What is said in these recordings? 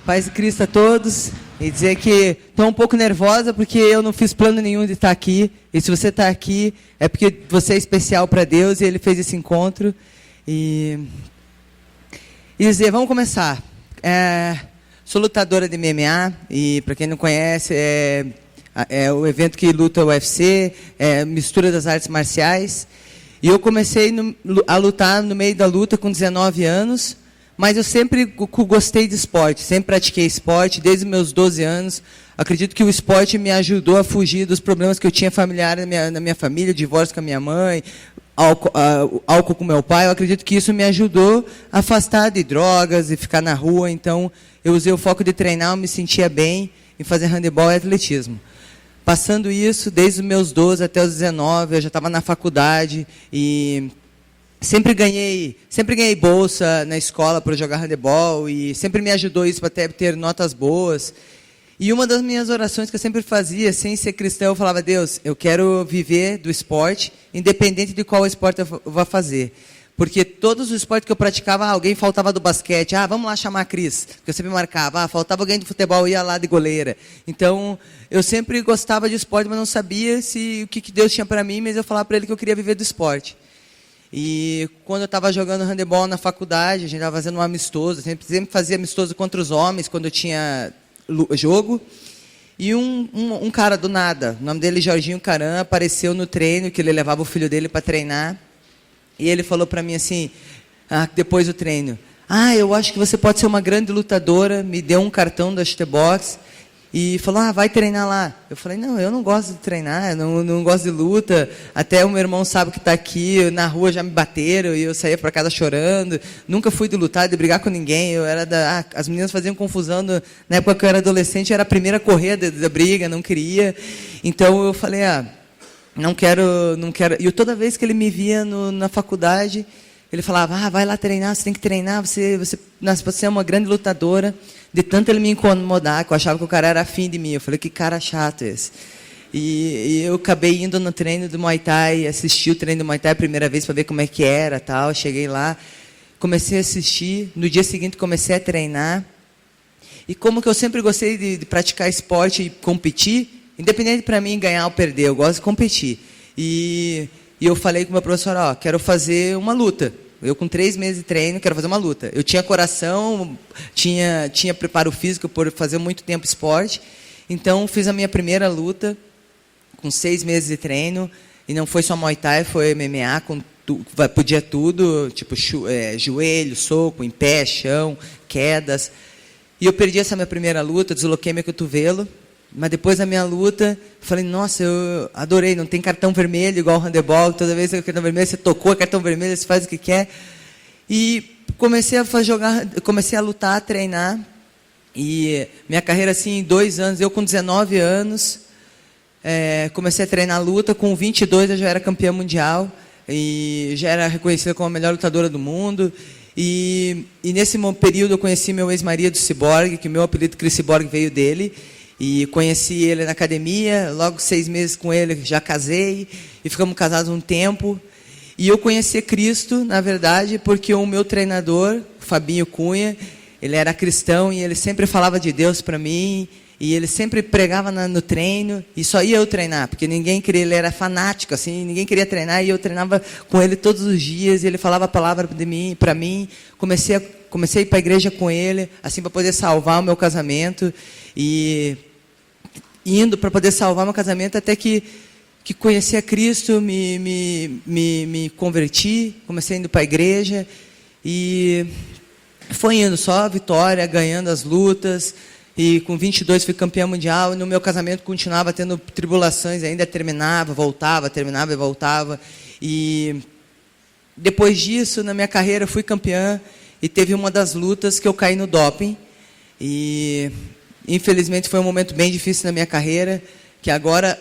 Paz de Cristo a todos. E dizer que estou um pouco nervosa porque eu não fiz plano nenhum de estar aqui. E se você está aqui, é porque você é especial para Deus e Ele fez esse encontro. E dizer, vamos começar. Sou lutadora de MMA e, para quem não conhece, é o evento que luta o UFC, mistura das artes marciais. E eu comecei a lutar no meio da luta com 19 anos. Mas eu sempre gostei de esporte, sempre pratiquei esporte, desde os meus 12 anos. Acredito que o esporte me ajudou a fugir dos problemas que eu tinha familiares na minha família, divórcio com a minha mãe, álcool com meu pai. Eu acredito que isso me ajudou a afastar de drogas e ficar na rua. Então, eu usei o foco de treinar, eu me sentia bem em fazer handebol e atletismo. Passando isso, desde os meus 12 até os 19, eu já estava na faculdade e sempre ganhei bolsa na escola para jogar handebol e sempre me ajudou isso para até ter notas boas. E uma das minhas orações que eu sempre fazia, sem ser cristão, eu falava, Deus, eu quero viver do esporte, independente de qual esporte eu vá fazer. Porque todos os esportes que eu praticava, alguém faltava do basquete, vamos lá chamar a Cris, que eu sempre marcava, faltava alguém do futebol, ia lá de goleira. Então, eu sempre gostava de esporte, mas não sabia o que Deus tinha para mim, mas eu falava para Ele que eu queria viver do esporte. E quando eu estava jogando handebol na faculdade, a gente estava fazendo um amistoso, sempre fazia amistoso contra os homens, quando eu tinha jogo. E um cara do nada, o nome dele Jorginho Caran, apareceu no treino, que ele levava o filho dele para treinar. E ele falou para mim assim, depois do treino, eu acho que você pode ser uma grande lutadora, me deu um cartão da Chutebox. E falou, vai treinar lá. Eu falei, não, eu não gosto de treinar, não gosto de luta. Até o meu irmão sabe que está aqui, na rua já me bateram e eu saía para casa chorando. Nunca fui de lutar, de brigar com ninguém. Eu era as meninas faziam confusão. Na época que eu era adolescente, eu era a primeira a correr da briga, não queria. Então eu falei, não quero. E toda vez que ele me via na faculdade, ele falava, vai lá treinar, você tem que treinar, você é uma grande lutadora. De tanto ele me incomodar, que eu achava que o cara era afim de mim. Eu falei, que cara chato esse. E eu acabei indo no treino do Muay Thai, assisti o treino do Muay Thai a primeira vez para ver como é que era, tal. Cheguei lá, comecei a assistir, no dia seguinte comecei a treinar. E como que eu sempre gostei de praticar esporte e competir, independente para mim ganhar ou perder, eu gosto de competir. E eu falei com o meu professor, quero fazer uma luta. Eu, com 3 meses de treino, quero fazer uma luta. Eu tinha coração, tinha preparo físico por fazer muito tempo esporte. Então, fiz a minha primeira luta com 6 meses de treino. E não foi só Muay Thai, foi MMA, podia tudo, tipo joelho, soco, em pé, chão, quedas. E eu perdi essa minha primeira luta, desloquei meu cotovelo. Mas depois da minha luta, falei, nossa, eu adorei, não tem cartão vermelho igual o handebol, toda vez que tem cartão vermelho, você tocou cartão vermelho, você faz o que quer. E comecei a lutar, a treinar, e minha carreira assim, em 2 anos, eu com 19 anos, comecei a treinar luta, com 22 eu já era campeã mundial, e já era reconhecida como a melhor lutadora do mundo. E nesse período eu conheci meu ex-marido Cyborg, que o meu apelido Chris Cyborg veio dele. E conheci ele na academia, logo 6 meses com ele já casei, e ficamos casados um tempo. E eu conheci Cristo, na verdade, porque o meu treinador, Fabinho Cunha, ele era cristão e ele sempre falava de Deus para mim, e ele sempre pregava no treino, e só ia eu treinar, porque ninguém queria, ele era fanático, assim, ninguém queria treinar, e eu treinava com ele todos os dias, e ele falava a palavra para mim, comecei a ir para a igreja com ele, assim, para poder salvar o meu casamento, e indo para poder salvar meu casamento, até que conheci a Cristo, me converti, comecei indo para a igreja, e foi indo só vitória, ganhando as lutas, e com 22 fui campeão mundial, e no meu casamento continuava tendo tribulações, ainda terminava e voltava, e depois disso, na minha carreira, fui campeã, e teve uma das lutas que eu caí no doping, e infelizmente foi um momento bem difícil na minha carreira, que agora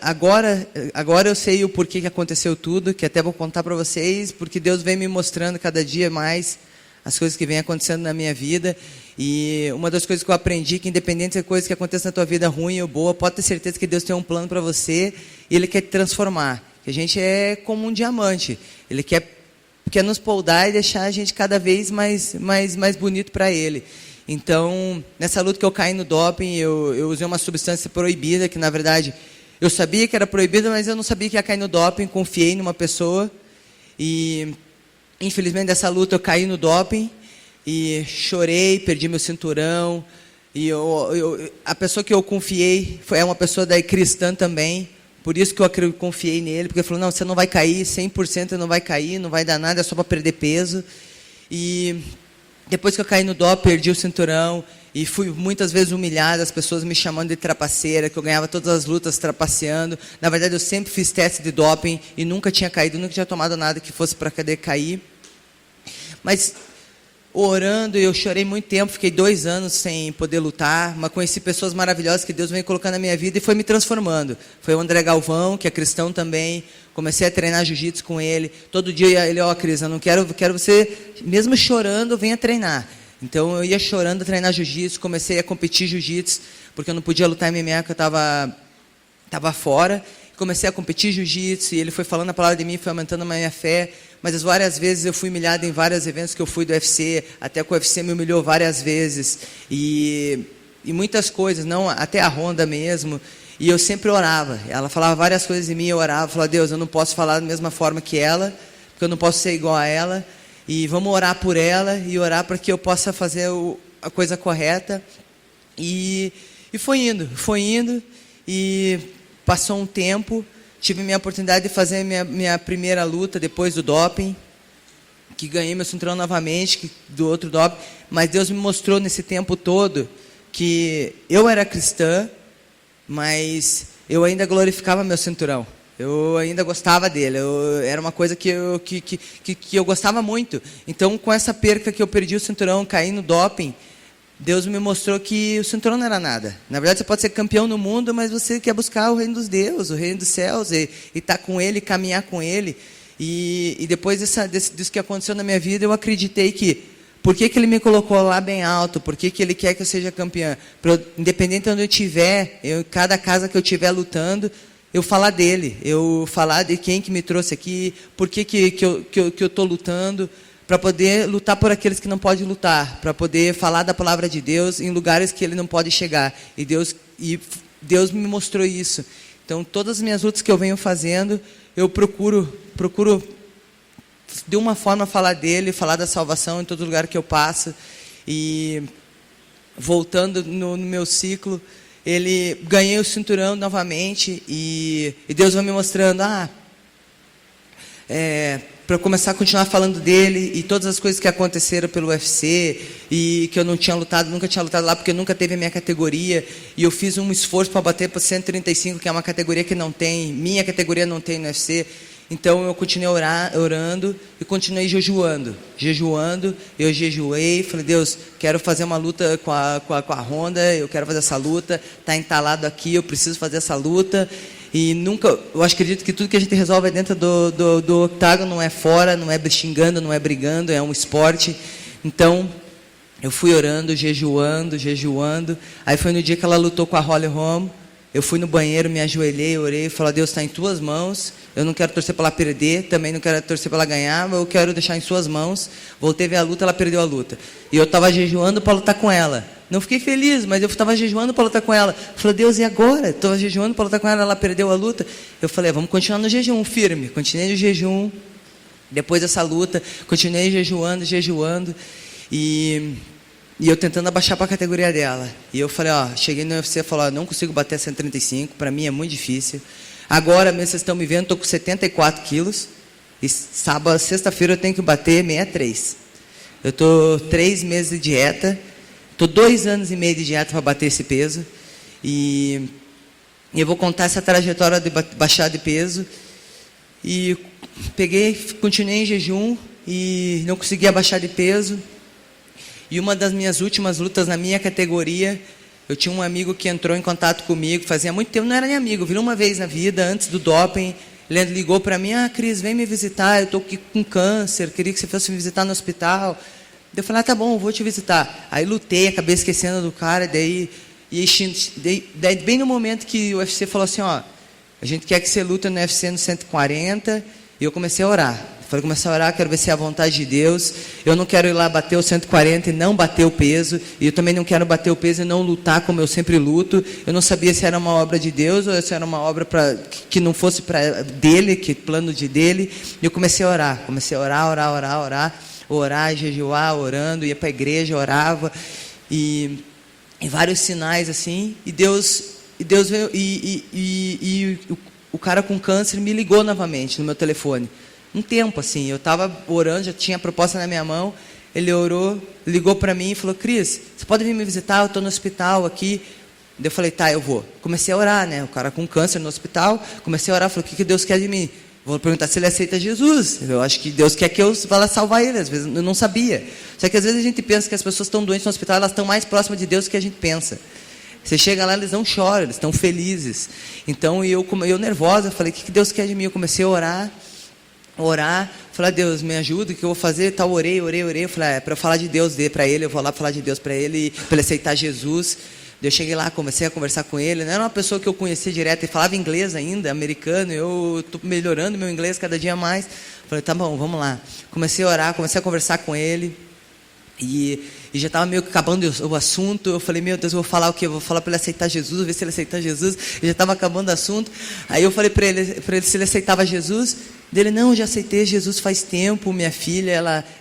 eu sei o porquê que aconteceu tudo, que até vou contar para vocês, porque Deus vem me mostrando cada dia mais as coisas que vêm acontecendo na minha vida. E uma das coisas que eu aprendi, que independente da coisa que aconteça na tua vida, ruim ou boa, pode ter certeza que Deus tem um plano para você e Ele quer te transformar. Que a gente é como um diamante, Ele quer nos poldar e deixar a gente cada vez mais bonito para Ele. Então, nessa luta que eu caí no doping, eu usei uma substância proibida, que na verdade eu sabia que era proibida, mas eu não sabia que ia cair no doping, confiei numa pessoa e infelizmente nessa luta eu caí no doping e chorei, perdi meu cinturão e a pessoa que eu confiei é uma pessoa daí cristã também, por isso que eu confiei nele, porque ele falou, não, você não vai cair, 100% não vai cair, não vai dar nada, é só para perder peso. E depois que eu caí no doping, perdi o cinturão e fui muitas vezes humilhado, as pessoas me chamando de trapaceira, que eu ganhava todas as lutas trapaceando. Na verdade, eu sempre fiz teste de doping e nunca tinha caído, nunca tinha tomado nada que fosse para poder cair. Mas orando, eu chorei muito tempo, fiquei 2 anos sem poder lutar, mas conheci pessoas maravilhosas que Deus veio colocando na minha vida e foi me transformando. Foi o André Galvão, que é cristão também, comecei a treinar jiu-jitsu com ele, todo dia ele, Cris, eu não quero você, mesmo chorando, venha treinar. Então eu ia chorando treinar jiu-jitsu, comecei a competir jiu-jitsu, porque eu não podia lutar MMA, porque eu estava fora, comecei a competir jiu-jitsu, e ele foi falando a palavra de mim, foi aumentando a minha fé, mas várias vezes eu fui humilhado em vários eventos que eu fui do UFC, até que o UFC me humilhou várias vezes, e muitas coisas, não, até a Honda mesmo, e eu sempre orava, ela falava várias coisas em mim, eu orava, falava, Deus, eu não posso falar da mesma forma que ela, porque eu não posso ser igual a ela, e vamos orar por ela, e orar para que eu possa fazer a coisa correta, e foi indo, e passou um tempo, tive minha oportunidade de fazer minha primeira luta depois do doping, que ganhei meu cinturão novamente, do outro doping, mas Deus me mostrou nesse tempo todo que eu era cristã, mas eu ainda glorificava meu cinturão, eu ainda gostava dele, era uma coisa que eu gostava muito. Então, com essa perca que eu perdi o cinturão, caí no doping, Deus me mostrou que o cinturão não era nada. Na verdade, você pode ser campeão no mundo, mas você quer buscar o reino dos deuses, o reino dos céus, e estar com Ele, caminhar com Ele. E depois disso que aconteceu na minha vida, eu acreditei que, por que Ele me colocou lá bem alto? Por que Ele quer que eu seja campeã? Independente de onde eu estiver, cada casa que eu estiver lutando, eu falar dEle, eu falar de quem que me trouxe aqui, por que eu estou lutando, para poder lutar por aqueles que não podem lutar, para poder falar da palavra de Deus em lugares que Ele não pode chegar. E Deus me mostrou isso. Então, todas as minhas lutas que eu venho fazendo, eu procuro de uma forma falar dEle, falar da salvação em todo lugar que eu passo. E voltando no meu ciclo, ganhei o cinturão novamente e Deus vai me mostrando, para eu começar a continuar falando dele e todas as coisas que aconteceram pelo UFC e que eu não tinha lutado, nunca tinha lutado lá porque nunca teve a minha categoria e eu fiz um esforço para bater para 135, que é uma categoria que não tem, minha categoria não tem no UFC. Então eu continuei orando e continuei jejuando, eu jejuei, falei, Deus, quero fazer uma luta com a Honda, eu quero fazer essa luta, está entalado aqui, eu preciso fazer essa luta. E nunca, eu acredito que tudo que a gente resolve é dentro do octágono, não é fora, não é xingando, não é brigando, é um esporte. Então, eu fui orando, jejuando. Aí foi no dia que ela lutou com a Holly Holm. Eu fui no banheiro, me ajoelhei, orei, falei, Deus, está em tuas mãos. Eu não quero torcer para ela perder, também não quero torcer para ela ganhar, mas eu quero deixar em suas mãos. Voltei a ver a luta, ela perdeu a luta. E eu estava jejuando para lutar com ela. Não fiquei feliz, mas eu estava jejuando para lutar com ela. Falei, Deus, e agora? Estava jejuando para lutar com ela, ela perdeu a luta. Eu falei, vamos continuar no jejum firme. Continuei no jejum. Depois dessa luta, continuei jejuando. E eu tentando abaixar para a categoria dela. E eu falei, cheguei no UFC e falei, não consigo bater 135, para mim é muito difícil. Agora mesmo vocês estão me vendo, estou com 74 quilos. E sexta-feira eu tenho que bater 63. Eu estou 3 meses de dieta. Estou 2 anos e meio de dieta para bater esse peso. E eu vou contar essa trajetória de baixar de peso. E continuei em jejum e não conseguia baixar de peso. E uma das minhas últimas lutas na minha categoria, eu tinha um amigo que entrou em contato comigo, fazia muito tempo, não era nem amigo, virou uma vez na vida, antes do doping, ele ligou para mim, Cris, vem me visitar, eu estou aqui com câncer, queria que você fosse me visitar no hospital. Eu falei, tá bom, vou te visitar. Aí lutei, acabei esquecendo do cara, daí bem no momento que o UFC falou assim, a gente quer que você lute no UFC no 140, e eu comecei a orar. Falei, começar a orar, quero ver se é a vontade de Deus. Eu não quero ir lá bater o 140 e não bater o peso. E eu também não quero bater o peso e não lutar como eu sempre luto. Eu não sabia se era uma obra de Deus ou se era uma obra que não fosse para dele, que plano de dele. E eu comecei a orar. Comecei a orar, jejuar, orando, ia para a igreja, orava. E vários sinais assim. E Deus veio, o cara com câncer me ligou novamente no meu telefone. Um tempo assim, eu estava orando, já tinha a proposta na minha mão. Ele orou, ligou para mim e falou: Cris, você pode vir me visitar? Eu estou no hospital aqui. Daí eu falei: tá, eu vou. Comecei a orar, né? O cara com câncer no hospital. Comecei a orar, falei: o que Deus quer de mim? Vou perguntar se ele aceita Jesus. Eu acho que Deus quer que eu vá lá salvar ele. Às vezes eu não sabia. Só que às vezes a gente pensa que as pessoas estão doentes no hospital, elas estão mais próximas de Deus do que a gente pensa. Você chega lá, eles não choram, eles estão felizes. Então eu nervosa, falei: o que Deus quer de mim? Eu comecei a orar, falei: Deus, me ajuda, o que eu vou fazer? Tal, orei. Eu falei: para eu falar de Deus para ele, eu vou lá falar de Deus para ele aceitar Jesus. Eu cheguei lá, comecei a conversar com ele. Não era uma pessoa que eu conhecia direto, ele falava inglês ainda, americano. Eu estou melhorando meu inglês cada dia mais. Falei: tá bom, vamos lá. Comecei a orar, comecei a conversar com ele. E já estava meio que acabando o assunto. Eu falei: meu Deus, eu vou falar o quê? Eu vou falar para ele aceitar Jesus, ver se ele aceitar Jesus. E já estava acabando o assunto. Aí eu falei para ele se ele aceitava Jesus. Dele: não, eu já aceitei Jesus faz tempo. Minha filha,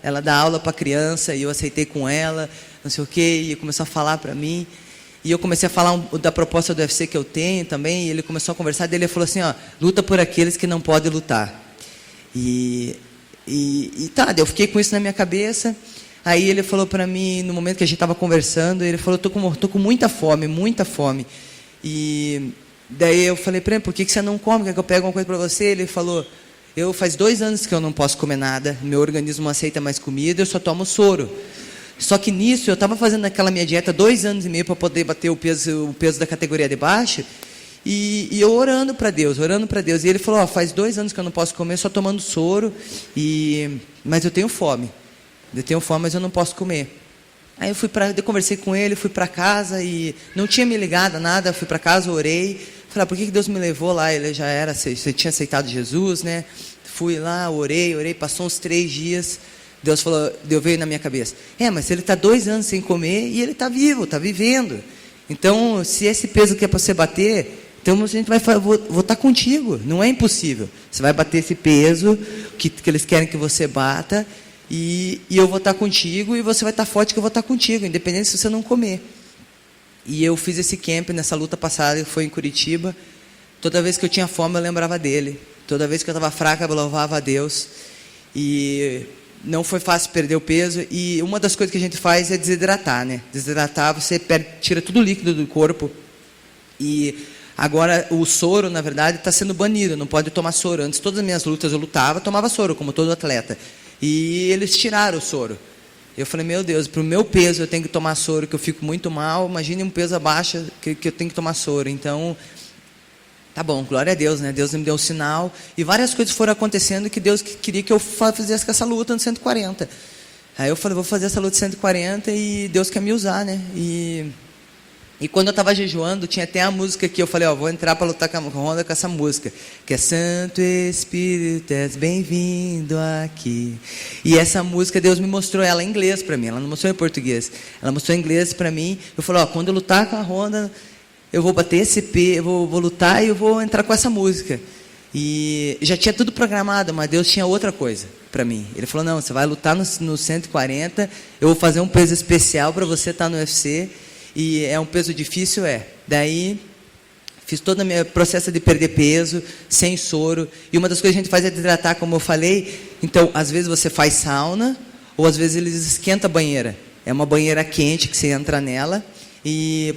ela dá aula para criança e eu aceitei com ela, não sei o quê. E começou a falar para mim. E eu comecei a falar da proposta do UFC que eu tenho também. E ele começou a conversar. Dele ele falou assim: ó, luta por aqueles que não podem lutar. Tá, eu fiquei com isso na minha cabeça. Aí ele falou para mim, no momento que a gente estava conversando, ele falou: tô com muita fome. E daí eu falei para ele: por que você não come? Quer que eu pegue alguma coisa para você? Ele falou: faz 2 anos que eu não posso comer nada, meu organismo não aceita mais comida, eu só tomo soro. Só que nisso, eu estava fazendo aquela minha dieta 2 anos e meio para poder bater o peso da categoria de baixo, e eu orando para Deus. E ele falou: faz 2 anos que eu não posso comer, só tomando soro, mas eu tenho fome, mas eu não posso comer. Aí eu conversei com ele, fui para casa e não tinha me ligado a nada, fui para casa, orei. Falei: por que Deus me levou lá? Ele já era, você tinha aceitado Jesus, né? Fui lá, orei, passou uns 3 dias. Deus veio na minha cabeça: mas ele está 2 anos sem comer e ele está vivo, está vivendo. Então, se esse peso que é para você bater, então a gente vou estar contigo, não é impossível. Você vai bater esse peso que eles querem que você bata, e eu vou estar contigo, e você vai estar forte, que eu vou estar contigo, independente se você não comer. E eu fiz esse camp nessa luta passada, que foi em Curitiba. Toda vez que eu tinha fome, eu lembrava dele. Toda vez que eu estava fraca, eu louvava a Deus. E não foi fácil perder o peso. E uma das coisas que a gente faz é desidratar, né? Desidratar, você tira tudo o líquido do corpo. E agora o soro, na verdade, está sendo banido. Não pode tomar soro. Antes, todas as minhas lutas eu lutava, tomava soro, como todo atleta. E eles tiraram o soro. Eu falei: meu Deus, para o meu peso eu tenho que tomar soro, que eu fico muito mal. Imagine um peso abaixo que eu tenho que tomar soro. Então, tá bom, glória a Deus, né? Deus me deu um sinal. E várias coisas foram acontecendo que Deus queria que eu fizesse essa luta no 140. Aí eu falei: vou fazer essa luta de 140 e Deus quer me usar, né? E quando eu estava jejuando, tinha até a música que eu falei: vou entrar para lutar com a Honda com essa música, que é Santo Espírito, és bem-vindo aqui. E essa música, Deus me mostrou ela em inglês para mim, ela não mostrou em português. Ela mostrou em inglês para mim. Eu falei: quando eu lutar com a Honda, eu vou bater esse eu vou lutar e eu vou entrar com essa música. E já tinha tudo programado, mas Deus tinha outra coisa para mim. Ele falou: não, você vai lutar no 140, eu vou fazer um peso especial para você estar no UFC. E é um peso difícil, Daí, fiz todo o meu processo de perder peso, sem soro. E uma das coisas que a gente faz é desidratar, como eu falei. Então, às vezes você faz sauna, ou às vezes eles esquentam a banheira. É uma banheira quente que você entra nela.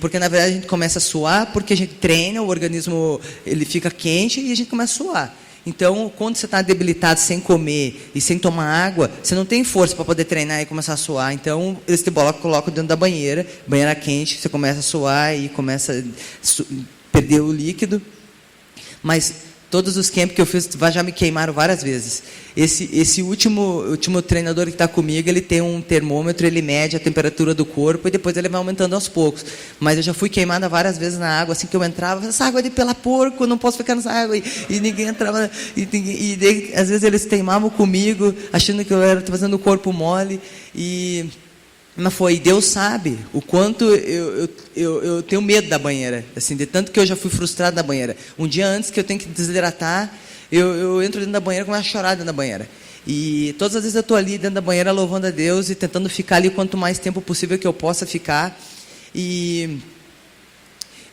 Porque, na verdade, a gente começa a suar, porque a gente treina, o organismo ele fica quente e a gente começa a suar. Então, quando você está debilitado, sem comer e sem tomar água, você não tem força para poder treinar e começar a suar. Então, eles te colocam dentro da banheira quente, você começa a suar e começa a perder o líquido. Mas Todos os campos que eu fiz já me queimaram várias vezes. Esse último treinador que está comigo, ele tem um termômetro, ele mede a temperatura do corpo e depois ele vai aumentando aos poucos. Mas eu já fui queimada várias vezes na água, assim que eu entrava, essa água é de pela porco, não posso ficar nessa água. E ninguém entrava, e daí, às vezes eles teimavam comigo, achando que eu era fazendo o corpo mole. Mas Deus sabe o quanto eu tenho medo da banheira, assim, de tanto que eu já fui frustrado na banheira. Um dia antes que eu tenho que desidratar, eu entro dentro da banheira e começo a chorar dentro da banheira. E todas as vezes eu estou ali dentro da banheira louvando a Deus e tentando ficar ali quanto mais tempo possível que eu possa ficar.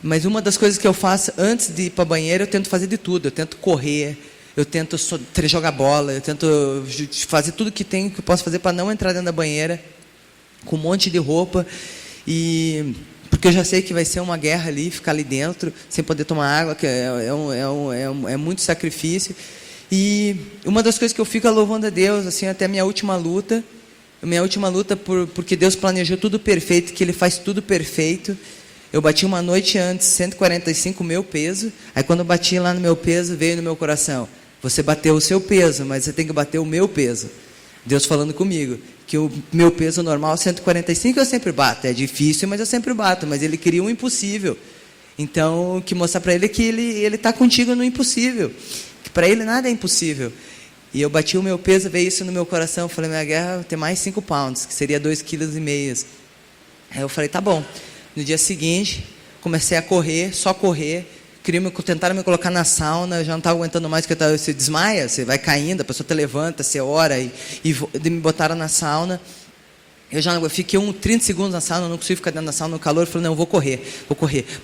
Mas uma das coisas que eu faço antes de ir para a banheira, eu tento fazer de tudo. Eu tento correr, eu tento jogar bola, eu tento fazer tudo que eu posso fazer para não entrar dentro da banheira com um monte de roupa, porque eu já sei que vai ser uma guerra ali, ficar ali dentro, sem poder tomar água, que é muito sacrifício. E uma das coisas que eu fico é louvando a Deus, assim, até a minha última luta, porque Deus planejou tudo perfeito, que Ele faz tudo perfeito. Eu bati uma noite antes, 145, meu peso, aí quando eu bati lá no meu peso, veio no meu coração, você bateu o seu peso, mas você tem que bater o meu peso. Deus falando comigo, que o meu peso normal, 145, eu sempre bato. É difícil, mas eu sempre bato. Mas Ele queria um impossível. Então, que mostrar para Ele que Ele está contigo no impossível. Que para Ele nada é impossível. E eu bati o meu peso, veio isso no meu coração. Eu falei, minha guerra tem mais 5 pounds, que seria 2,5 kg. Aí eu falei, tá bom. No dia seguinte, comecei a correr, só correr. Tentaram me colocar na sauna, eu já não estava aguentando mais, porque você desmaia, você vai caindo, a pessoa te levanta, você ora, e me botaram na sauna. Eu fiquei 30 segundos na sauna, não consigo ficar dentro da sauna no calor, falei, não, eu vou correr.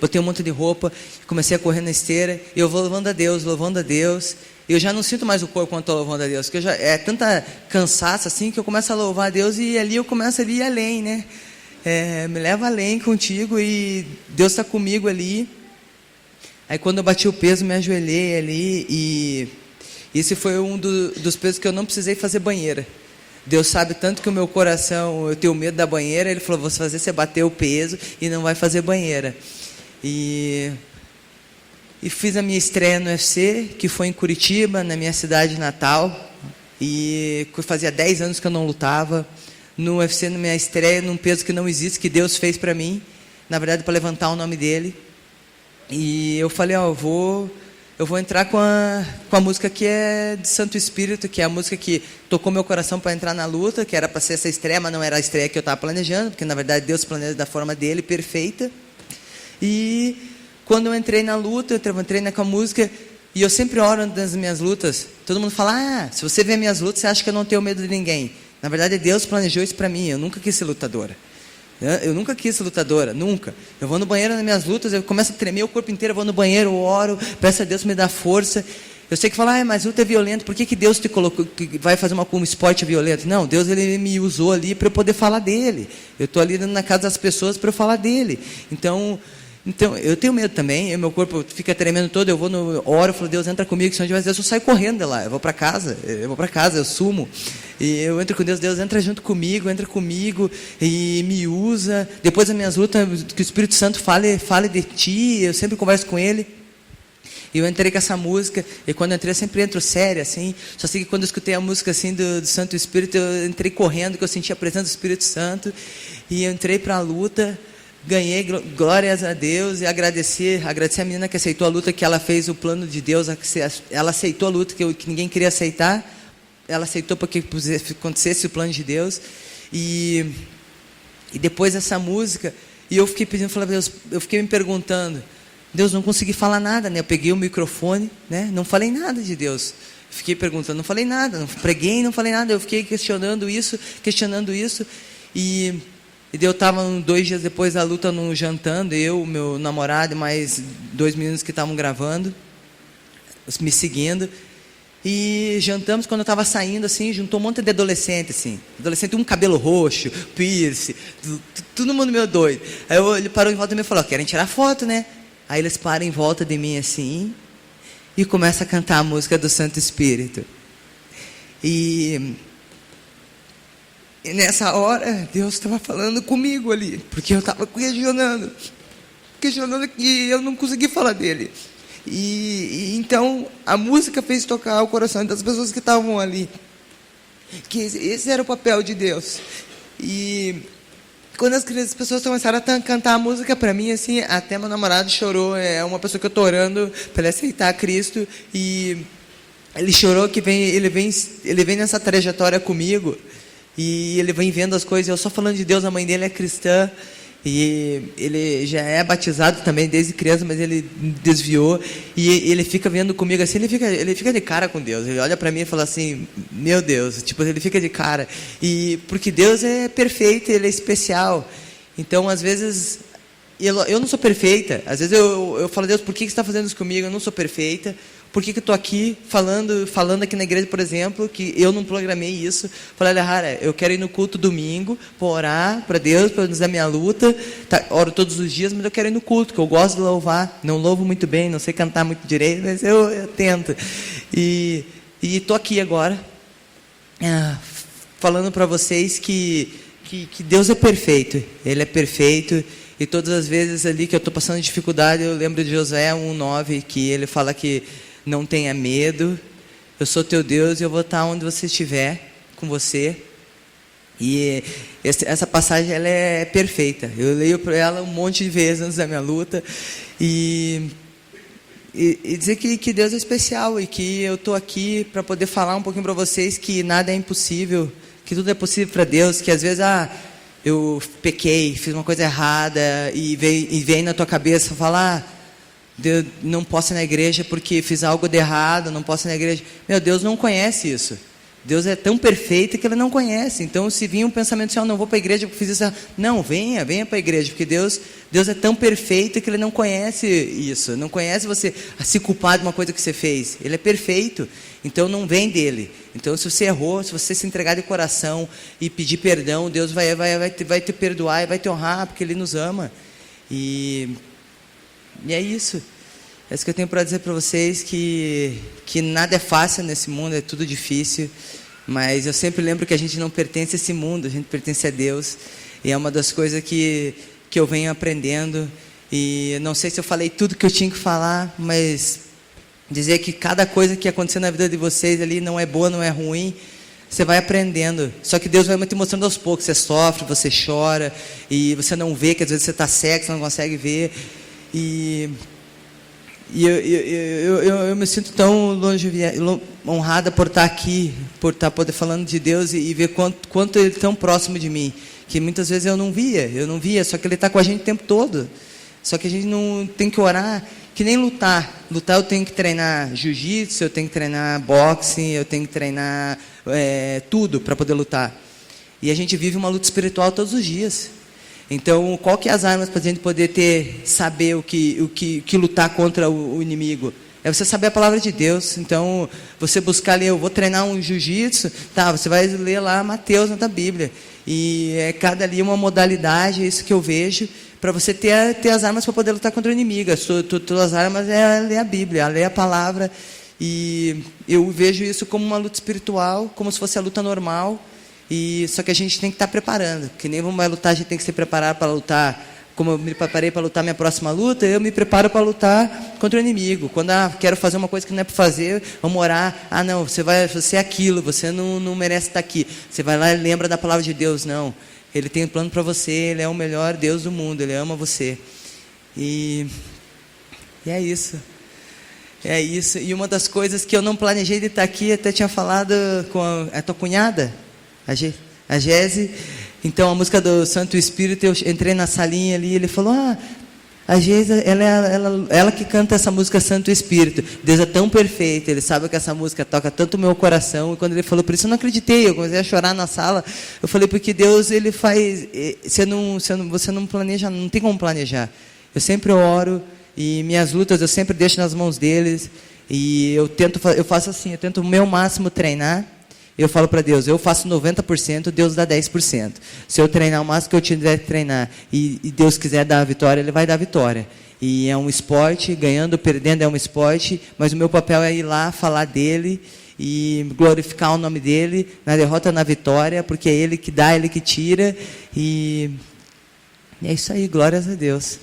Botei um monte de roupa, comecei a correr na esteira, e eu vou louvando a Deus, e eu já não sinto mais o corpo quando estou louvando a Deus, porque é tanta cansaço assim, que eu começo a louvar a Deus, e ali eu começo a ir além, né? Me leva além contigo, e Deus está comigo ali. Aí quando eu bati o peso, me ajoelhei ali, e esse foi um dos pesos que eu não precisei fazer banheira. Deus sabe tanto que o meu coração, eu tenho medo da banheira, Ele falou, você bater o peso e não vai fazer banheira. E fiz a minha estreia no UFC, que foi em Curitiba, na minha cidade natal, e fazia 10 anos que eu não lutava. No UFC, na minha estreia, num peso que não existe, que Deus fez para mim, na verdade para levantar o nome dEle. E eu falei, eu vou entrar com a música que é de Santo Espírito, que é a música que tocou meu coração para entrar na luta, que era para ser essa estreia, mas não era a estreia que eu estava planejando, porque na verdade Deus planeja da forma dele, perfeita. E quando eu entrei na luta, eu entrei com a música, e eu sempre oro nas minhas lutas. Todo mundo fala, se você vê minhas lutas, você acha que eu não tenho medo de ninguém. Na verdade, Deus planejou isso para mim, eu nunca quis ser lutadora. Eu nunca quis ser lutadora, nunca. Eu vou no banheiro nas minhas lutas, eu começo a tremer o corpo inteiro, eu vou no banheiro, eu oro, peço a Deus me dar força. Eu sei que fala, mas luta é violento, por que Deus te colocou, que vai fazer um esporte violento? Não, Deus Ele me usou ali para eu poder falar dele. Eu estou ali na casa das pessoas para eu falar dele. Então, eu tenho medo também, meu corpo fica tremendo todo, eu vou oro, eu falo, Deus entra comigo, se não tiver Deus, eu saio correndo de lá, eu vou para casa, eu sumo. E eu entro com Deus, Deus entra junto comigo, entra comigo e me usa. Depois das minhas lutas, que o Espírito Santo fale de ti, eu sempre converso com Ele. E eu entrei com essa música, e quando eu entrei, eu sempre entro sério, assim. Só sei que quando eu escutei a música assim do Santo Espírito, eu entrei correndo, que eu senti a presença do Espírito Santo. E eu entrei para a luta, ganhei, glórias a Deus, e agradecer a menina que aceitou a luta, que ela fez o plano de Deus, ela aceitou a luta que ninguém queria aceitar. Ela aceitou para que acontecesse o plano de Deus. E depois dessa música, e eu fiquei pedindo, Deus, eu fiquei me perguntando, Deus, não consegui falar nada, né? Eu peguei o microfone, né? Não falei nada de Deus. Fiquei perguntando, não falei nada, não preguei, não falei nada. Eu fiquei questionando isso. E eu estava 2 dias depois da luta, jantando, eu, meu namorado e mais 2 meninos que estavam gravando, me seguindo. E jantamos, quando eu estava saindo, assim, juntou um monte de adolescente, assim. Adolescente, um cabelo roxo, piercing, todo mundo meio doido. Aí ele parou em volta de mim e falou, querem tirar foto, né? Aí eles param em volta de mim, assim, e começam a cantar a música do Santo Espírito. E nessa hora, Deus estava falando comigo ali, porque eu estava questionando que eu não consegui falar dele. E então a música fez tocar o coração das pessoas que estavam ali. Que esse era o papel de Deus. E quando as pessoas começaram a cantar a música para mim, assim, até meu namorado chorou. É uma pessoa que eu estou orando para ele aceitar Cristo. E ele chorou que ele vem nessa trajetória comigo. E ele vem vendo as coisas. Eu só falando de Deus, a mãe dele é cristã. E ele já é batizado também desde criança, mas ele desviou. E ele fica vendo comigo assim, ele fica de cara com Deus. Ele olha para mim e fala assim, meu Deus, tipo, ele fica de cara. E porque Deus é perfeito, ele é especial. Então, às vezes, eu não sou perfeita. Às vezes eu falo, Deus, por que você está fazendo isso comigo? Eu não sou perfeita. Por que eu estou aqui falando aqui na igreja, por exemplo, que eu não programei isso? Falei, Alejara, eu quero ir no culto domingo, para orar para Deus, para nos dar minha luta. Tá, oro todos os dias, mas eu quero ir no culto, que eu gosto de louvar. Não louvo muito bem, não sei cantar muito direito, mas eu tento. E estou aqui agora, falando para vocês que Deus é perfeito. Ele é perfeito. E todas as vezes ali que eu estou passando dificuldade, eu lembro de Josué 1:9, que ele fala que não tenha medo, eu sou teu Deus e eu vou estar onde você estiver, com você. E essa passagem ela é perfeita. Eu leio para ela um monte de vezes antes da minha luta. E dizer que Deus é especial e que eu estou aqui para poder falar um pouquinho para vocês que nada é impossível, que tudo é possível para Deus, que às vezes eu pequei, fiz uma coisa errada e vem na tua cabeça falar, Deus, não posso ir na igreja porque fiz algo de errado, não posso ir na igreja. Meu Deus não conhece isso. Deus é tão perfeito que Ele não conhece. Então, se vir um pensamento assim, não vou para a igreja porque fiz isso, não, venha para a igreja, porque Deus é tão perfeito que Ele não conhece isso. Não conhece você se culpar de uma coisa que você fez. Ele é perfeito, então não vem dele. Então, se você errou, se você se entregar de coração e pedir perdão, Deus vai te perdoar e vai te honrar, porque Ele nos ama. E é isso. É isso que eu tenho para dizer para vocês, que nada é fácil nesse mundo, é tudo difícil, mas eu sempre lembro que a gente não pertence a esse mundo, a gente pertence a Deus, e é uma das coisas que eu venho aprendendo, e não sei se eu falei tudo que eu tinha que falar, mas dizer que cada coisa que aconteceu na vida de vocês ali não é boa, não é ruim, você vai aprendendo, só que Deus vai te mostrando aos poucos, você sofre, você chora, e você não vê, que às vezes você está cego, você não consegue ver, e eu me sinto tão honrada por estar aqui, por estar poder falando de Deus e ver quanto Ele é tão próximo de mim, que muitas vezes eu não via, só que Ele está com a gente o tempo todo, só que a gente não tem que orar, que nem lutar eu tenho que treinar jiu-jitsu, eu tenho que treinar boxing, eu tenho que treinar tudo para poder lutar, e a gente vive uma luta espiritual todos os dias. Então, qual que é as armas para a gente poder saber o que lutar contra o inimigo? É você saber a palavra de Deus. Então, você buscar ler, eu vou treinar um jiu-jitsu, tá, você vai ler lá Mateus na Bíblia. E cada ali uma modalidade, é isso que eu vejo, para você ter as armas para poder lutar contra o inimigo. As tuas armas é ler a Bíblia, ler a palavra. E eu vejo isso como uma luta espiritual, como se fosse a luta normal. Só que a gente tem que estar preparando, que nem vamos lutar, a gente tem que se preparar para lutar. Como eu me preparei para lutar minha próxima luta, eu me preparo para lutar contra o inimigo. Quando quero fazer uma coisa que não é para fazer, vamos orar. Não, você é aquilo, você não merece estar aqui. Você vai lá e lembra da palavra de Deus. Não, Ele tem um plano para você, Ele é o melhor Deus do mundo, Ele ama você. E é isso. É isso. E uma das coisas que eu não planejei de estar aqui, até tinha falado com a tua cunhada, a Gese. Então a música do Santo Espírito, eu entrei na salinha ali, ele falou, a Gese, ela que canta essa música Santo Espírito, Deus é tão perfeito, Ele sabe que essa música toca tanto o meu coração. E quando ele falou por isso, eu não acreditei, eu comecei a chorar na sala. Eu falei, porque Deus, Ele faz, você não planeja, não tem como planejar. Eu sempre oro, e minhas lutas eu sempre deixo nas mãos deles, e eu faço assim, eu tento o meu máximo treinar. Eu falo para Deus, eu faço 90%, Deus dá 10%. Se eu treinar o máximo que eu tiver que treinar e Deus quiser dar a vitória, Ele vai dar a vitória. E é um esporte, ganhando, perdendo é um esporte, mas o meu papel é ir lá, falar dEle e glorificar o nome dEle, na derrota, na vitória, porque é Ele que dá, Ele que tira. E é isso aí, glórias a Deus.